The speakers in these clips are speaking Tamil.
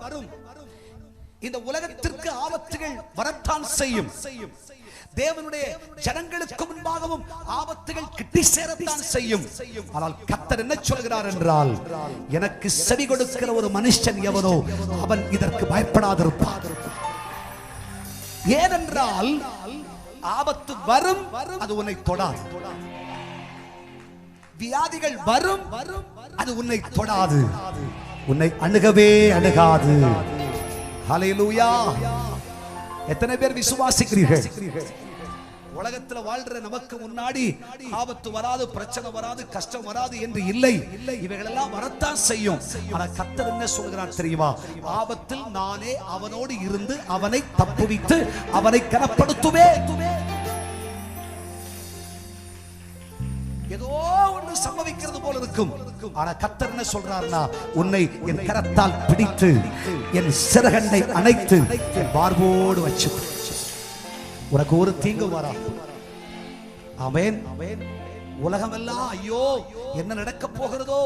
வரும். இந்த உலகத்திற்கு ஆபத்துகள் வரத்தான் செய்யும். தேவனுடைய ஜனங்களுக்கு முன்பாகவும் ஆபத்துகள் கிட்டி சேரத்தான் செய்யும். ஆனால் கர்த்தர் என்ன சொல்கிறார் என்றால், எனக்கு செவி கொடுக்கிற ஒரு மனுஷன் எவனோ அவன் இதற்கு பயப்படாதிருப்பான். ஏனென்றால் ஆபத்து வரும், அது உன்னை தொடாது. வியாதிகள் வரும், அது உன்னை தொடாது, உன்னை அணுகவே அணுகாது. ஹல்லேலூயா. எத்தனை பேர் விசுவாசிக்கிறீர்கள்? உலகத்துல வாழ்ற நமக்கு முன்னாடி ஆபத்து வராது, பிரச்சனை வராது, கஷ்டம் வராது என்று இல்லை. இவைகள் எல்லாம் வரத்தான் செய்யும். ஆனா கர்த்தர் என்ன சொல்கிறார் தெரியுமா? ஆபத்தில் நானே அவனோடு இருந்து அவனை தப்புவித்து அவனை கனப்படுத்துவேன். ஏதோ ஒன்று சம்பவிக்கிறது போல இருக்கும். ஆனா கர்த்தர் என்ன சொல்றாருன்னா, உன்னை என் கரத்தால் பிடித்து என் சிறகண்டை அணைத்து என் மார்போடு வச்சு உனக்கு ஒரு தீங்கு வரா. ஆமென். உலகமெல்லாம் ஐயோ என்ன நடக்க போகிறதோ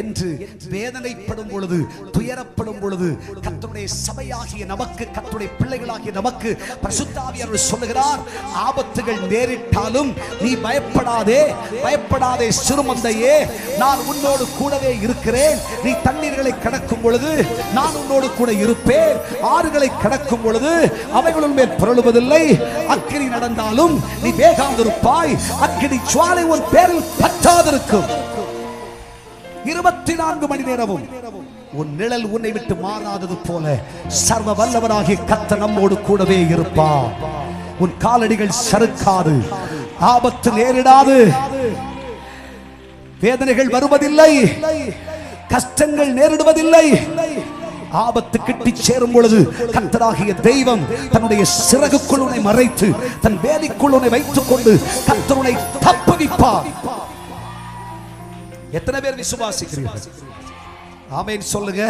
என்று வேதனைப்படும் பொழுது, துயரப்படும் பொழுது, கர்த்தருடைய சபையாகிய நமக்கு, கர்த்தருடைய பிள்ளைகளாகிய நமக்கு பரிசுத்த ஆவியானவர் சொல்லுகிறார், ஆபத்துகள் நேரிட்டாலும் நீ பயப்படாதே, பயப்படாதே சிறுமந்தையே, நான் உன்னோடு கூடவே இருக்கிறேன். நீ தண்ணீர்களை கடக்கும் பொழுது நான் உன்னோடு கூட இருப்பேன். ஆறுகளை கடக்கும் பொழுது அவைகளும் மேல் புரளுவதில்லை. அக்கினி நடந்தாலும் நீ வேகாந்திருப்பாய். அக்கினி ஜுவாலை உன் பேரில் பற்றாதிருக்கும். 24 மணி நேரமும் உன் நிழல் உன்னை விட்டு மாறாதது போல சர்வ வல்லவராகிய கர்த்தர் நம்மோடு கூடவே இருப்பார். உன் காலடிகள் சறுக்காது, ஆபத்து நேரிடாது, வேதனைகள் வருவதில்லை, கஷ்டங்கள் நேரிடுவதில்லை. ஆபத்து கிட்டி சேரும் பொழுது கர்த்தராகிய தெய்வம் தன்னுடைய சிறகுக்குள் உன்னை மறைத்து தன் வேலிக்குள் உன்னை வைத்துக் கொண்டு கர்த்தர் உன்னை தப்புவிப்பார். எத்தனை பேர் விசுவாசிக்கிறீர்கள்? ஆமென் சொல்லுங்க.